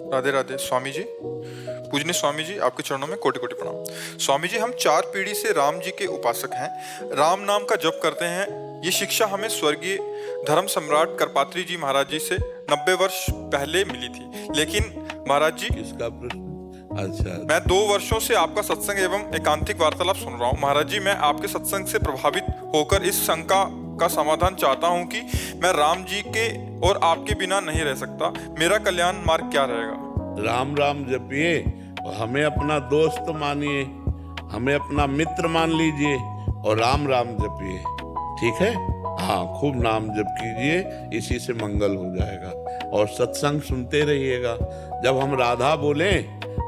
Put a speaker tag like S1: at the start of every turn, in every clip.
S1: राधे राधे स्वामी जी। पूजनीय स्वामी जी, आपके चरणों में कोटि कोटि प्रणाम। स्वामी जी, हम 4 पीढ़ी से राम जी के उपासक हैं, राम नाम का जप करते हैं। ये शिक्षा हमें स्वर्गीय धर्म सम्राट करपात्री जी महाराज जी से 90 वर्ष पहले मिली थी। लेकिन महाराज जी,
S2: इसका प्रश्न अच्छा,
S1: मैं 2 वर्षों से आपका सत्संग एवं एकांतिक वार्तालाप सुन रहा हूँ। महाराज जी, मैं आपके सत्संग से प्रभावित होकर इस शंका का समाधान चाहता हूँ कि मैं राम जी के और आपके बिना नहीं रह सकता। मेरा कल्याण मार्ग क्या रहेगा?
S2: राम राम जपिए, हमें अपना दोस्त मानिए, हमें अपना मित्र मान लीजिए और राम राम जपिए, ठीक है। हाँ, खूब नाम जप कीजिए, इसी से मंगल हो जाएगा। और सत्संग सुनते रहिएगा। जब हम राधा बोलें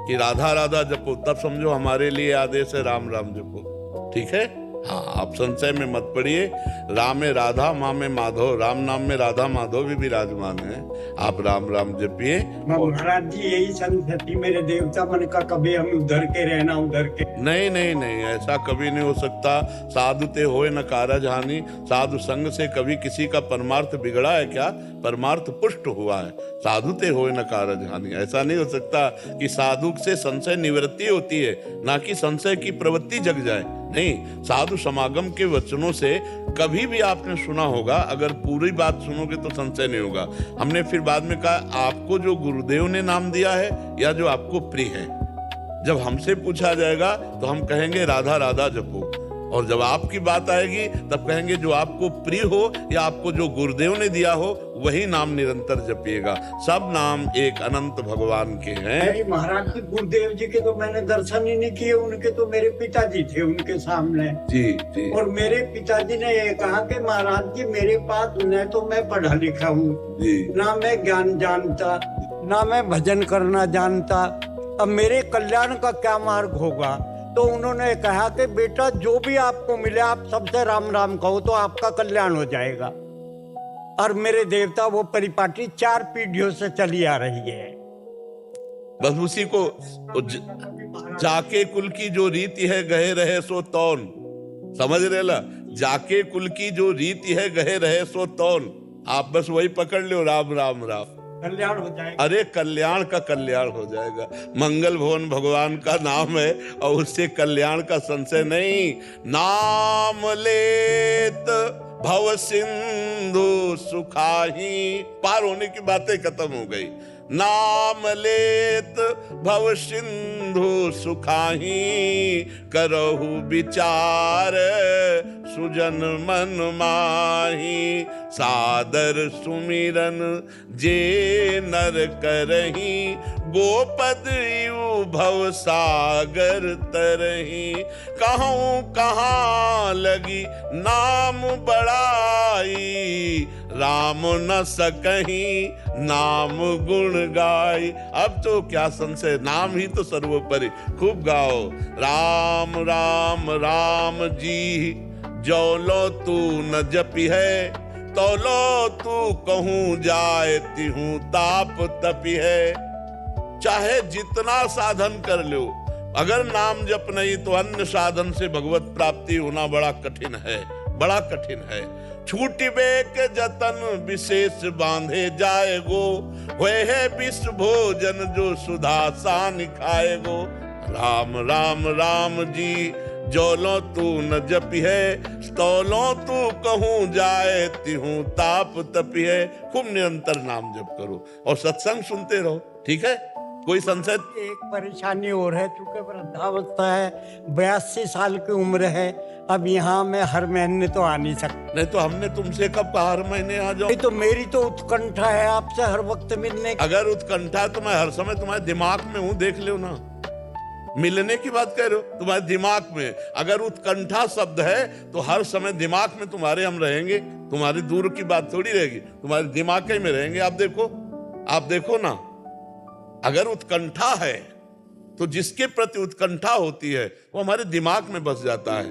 S2: कि राधा राधा जपो, तब समझो हमारे लिए आदेश है राम राम जपो, ठीक है। हाँ, आप संशय में मत पड़िए। राम में राधा, माँ में माधव, राम नाम में राधा माधव भी विराजमान है। आप राम राम जपिए।
S3: महाराज जी, यही संस्कृति मेरे देवता मन का, कभी हम उधर के रहना उधर के।
S2: नहीं नहीं नहीं, ऐसा कभी नहीं हो सकता। साधु ते होए न कारज हानि। साधु संग से कभी किसी का परमार्थ बिगड़ा है क्या? परमार्थ पुष्ट हुआ है। साधु ते होए न कारज हानि, ऐसा नहीं हो सकता कि साधु से संशय निवृत्ति होती है, ना कि संशय की प्रवृत्ति जग जाए। नहीं, साधु समागम के वचनों से कभी भी आपने सुना होगा, अगर पूरी बात सुनोगे तो संशय नहीं होगा। हमने फिर बाद में कहा, आपको जो गुरुदेव ने नाम दिया है या जो आपको प्रिय है। जब हमसे पूछा जाएगा तो हम कहेंगे राधा राधा जपो, और जब आपकी बात आएगी तब कहेंगे जो आपको प्रिय हो या आपको जो गुरुदेव ने दिया हो वही नाम निरंतर जपिएगा। सब नाम एक अनंत भगवान के हैं।
S3: महाराज जी, गुरुदेव जी के तो मैंने दर्शन ही नहीं किए, उनके तो मेरे पिताजी थे उनके सामने।
S2: जी जी।
S3: और मेरे पिताजी ने ये कहा कि महाराज जी, मेरे पास न तो मैं पढ़ा लिखा हूँ, ना मैं ज्ञान जानता, ना मैं भजन करना जानता, अब मेरे कल्याण का क्या मार्ग होगा? तो उन्होंने कहा कि बेटा, जो भी आपको मिले आप सबसे राम राम कहो तो आपका कल्याण हो जाएगा। और मेरे देवता वो परिपाटी 4 पीढ़ियों से चली आ रही है।
S2: बस उसी को जाके कुल की जो रीति है गहे रहे सो तौन, समझ रहे ला? जाके कुल की जो रीति है गहे रहे सो तौन, आप बस वही पकड़ लो, राम राम राम,
S3: कल्याण हो जाएगा।
S2: अरे कल्याण का कल्याण हो जाएगा। मंगल भवन भगवान का नाम है और उससे कल्याण का संशय नहीं। नाम लेत भव सिंधु सुखाही, पार होने की बातें खत्म हो गई। नाम लेत भव सिंधु सुखाही, करहु विचार सुजन मन माही, सादर सुमिरन जे नर करही, गोपद यू भव सागर तरही, कहूँ कहाँ लगी नाम बड़ाई, राम न सकहीं नाम गुण गाई। अब तो क्या संशय, नाम ही तो सर्वोपरि, खूब गाओ। राम राम राम जी, जो लो तू न जपी है, तो लो तू कहूँ जाए तिहूँ ताप तपी है। चाहे जितना साधन कर लो, अगर नाम जप नहीं तो अन्य साधन से भगवत प्राप्ति होना बड़ा कठिन है, बड़ा कठिन है। छूटिबे के जतन विशेष बांधे जाएगो, होए है विश्व भोजन जो सुधा सान खाएगो। राम राम राम जी, जोलो तू न जपी है, तोलो तू कहूँ जाए तिहूँ ताप तपी है। खूब निरंतर नाम जप करो और सत्संग सुनते रहो, ठीक है। कोई संशय?
S3: एक परेशानी और है, चूंकि वृद्धावस्था है, 82 साल की उम्र है, अब यहाँ मैं हर महीने तो आ नहीं सकता।
S2: नहीं तो हमने तुमसे कब कहा हर महीने आ जाओ?
S3: तो मेरी तो उत्कंठा है आपसे हर वक्त मिलने की।
S2: अगर उत्कंठा तो मैं हर समय तुम्हारे दिमाग में हूँ, देख लो ना। मिलने की बात कह रहे हो, तुम्हारे दिमाग में अगर उत्कंठा शब्द है तो हर समय दिमाग में तुम्हारे हम रहेंगे, तुम्हारी दूर की बात थोड़ी रहेगी, तुम्हारे दिमाग में रहेंगे। आप देखो ना, अगर उत्कंठा है तो जिसके प्रति उत्कंठा होती है वो हमारे दिमाग में बस जाता है।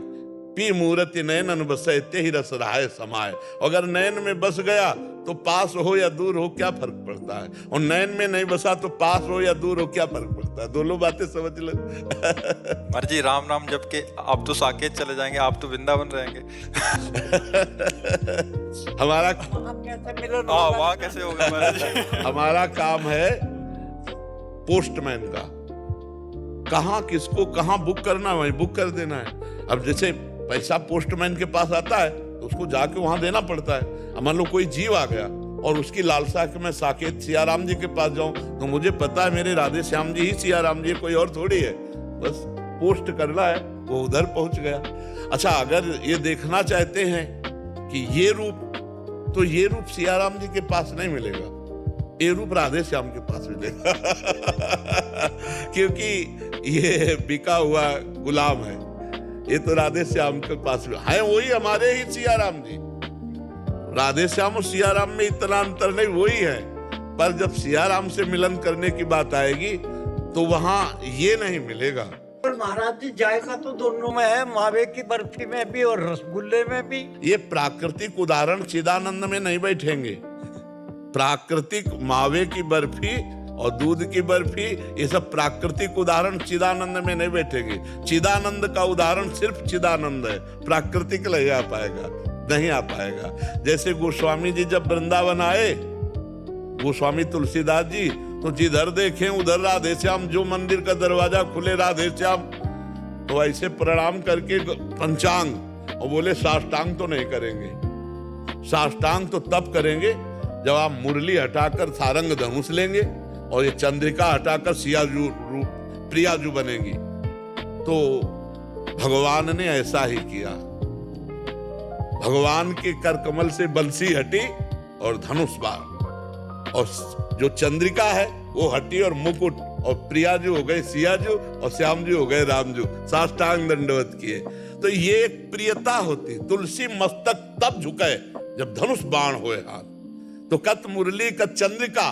S2: पी मूर्ति नयन बसे ते ही रस रहाए समाए। अगर नयन में बस गया तो पास हो या दूर हो क्या फर्क पड़ता है, और नयन में नहीं बसा तो पास हो या दूर हो क्या फर्क पड़ता है। दोनों बातें समझ लो।
S1: महाराज जी, राम नाम जप के आप तो साकेत चले जाएंगे, आप तो वृंदावन रहेंगे।
S2: हमारा
S3: कैसे मिलन?
S1: वहाँ कैसे होगा महाराज जी?
S2: हमारा काम है पोस्टमैन का। कहाँ किसको कहाँ बुक करना है वहीं बुक कर देना है। अब जैसे पैसा पोस्टमैन के पास आता है तो उसको जाके वहां देना पड़ता है। अब मान लो कोई जीव आ गया और उसकी लालसा कि मैं साकेत सियाराम जी के पास जाऊं, तो मुझे पता है मेरे राधे श्याम जी ही सियाराम जी, कोई और थोड़ी है, बस पोस्ट करना है, वो उधर पहुंच गया। अच्छा, अगर ये देखना चाहते हैं कि ये रूप, तो ये रूप सियाराम जी के पास नहीं मिलेगा, ये रूप राधे श्याम के पास मिलेगा क्योंकि ये बिका हुआ गुलाम है, ये तो राधे श्याम के पास है, वही हमारे ही सियाराम जी। राधे श्याम और सियाराम में इतना अंतर नहीं, वही है, पर जब सियाराम से मिलन करने की बात आएगी तो वहां ये नहीं मिलेगा।
S3: पर महाराज जी जायका तो दोनों में है, मावे की बर्फी में भी और रसगुल्ले में भी।
S2: ये प्राकृतिक उदाहरण चिदानंद में नहीं बैठेंगे। प्राकृतिक मावे की बर्फी और दूध की बर्फी, ये सब प्राकृतिक उदाहरण चिदानंद में नहीं बैठेंगे। चिदानंद का उदाहरण सिर्फ चिदानंद है, प्राकृतिक नहीं आ पाएगा, नहीं आ पाएगा। जैसे गोस्वामी जी जब वृंदावन आए, गोस्वामी तुलसीदास जी, तो जिधर देखें उधर राधे श्याम, जो मंदिर का दरवाजा खुले राधे श्याम, तो ऐसे प्रणाम करके पंचांग, और बोले साष्टांग तो नहीं करेंगे, साष्टांग तो तब करेंगे जब आप मुरली हटाकर सारंग धनुष लेंगे और ये चंद्रिका हटाकर सियाजू रूप प्रियाजू बनेगी। तो भगवान ने ऐसा ही किया, भगवान के कर कमल से बंसी हटी और धनुष बाण, और जो चंद्रिका है वो हटी और मुकुट, और प्रियाजू हो गए सियाजू और श्यामजू हो गए रामजू, साष्टांग दंडवत किए। तो ये एक प्रियता होती। तुलसी मस्तक तब झुके जब धनुष बाण होए हाथ, तो कत मुरली कत चंद्रिका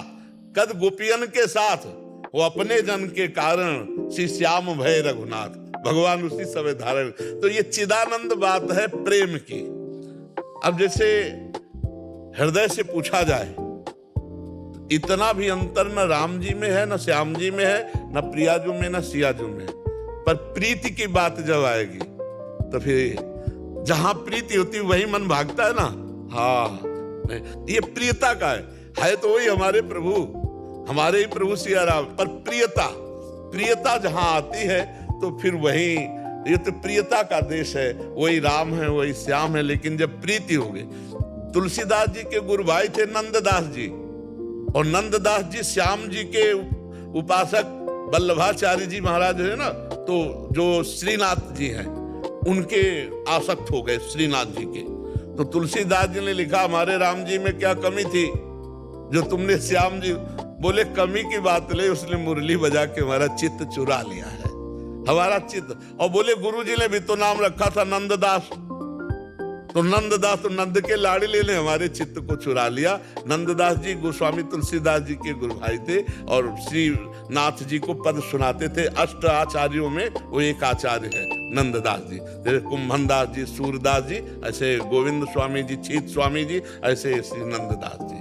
S2: कद गोपियन के साथ, वो अपने जन के कारण श्री श्याम भय रघुनाथ, भगवान उसी समय धारण। तो ये चिदानंद बात है प्रेम की। अब जैसे हृदय से पूछा जाए, इतना भी अंतर न राम जी में है, न श्याम जी में है, न प्रियाजू में, न सियाजू में, पर प्रीति की बात जब आएगी तो फिर जहां प्रीति होती वही मन भागता है ना। हाँ, ये प्रियता का है तो वही हमारे प्रभु, हमारे ही प्रभु सियाराम, पर प्रियता जहां आती है तो फिर वही, ये तो प्रियता का देश है, वही राम है वही श्याम है। लेकिन जब प्रीति हो गई, तुलसीदास जी के गुरु भाई थे नंददास जी, और नंददास जी श्याम जी के उपासक वल्लभाचार्य जी महाराज है ना, तो जो श्रीनाथ जी हैं उनके आसक्त हो गए श्रीनाथ जी के। तो तुलसीदास जी ने लिखा, हमारे राम जी में क्या कमी थी जो तुमने श्याम जी, बोले कमी की बात ले, उसने मुरली बजा के हमारा चित्त चुरा लिया है, हमारा चित्त। और बोले गुरु जी ने भी तो नाम रखा था नंददास, तो नंददास तो नंद के लाडले ने हमारे चित्त को चुरा लिया। नंददास जी गोस्वामी तुलसीदास जी के गुरु भाई थे और श्री नाथ जी को पद सुनाते थे। अष्ट आचार्यों में वो एक आचार्य है नंददास जी, जैसे कुंभनदास जी, सूरदास जी, ऐसे गोविंद स्वामी जी, छीत स्वामी जी, ऐसे श्री नंददास जी।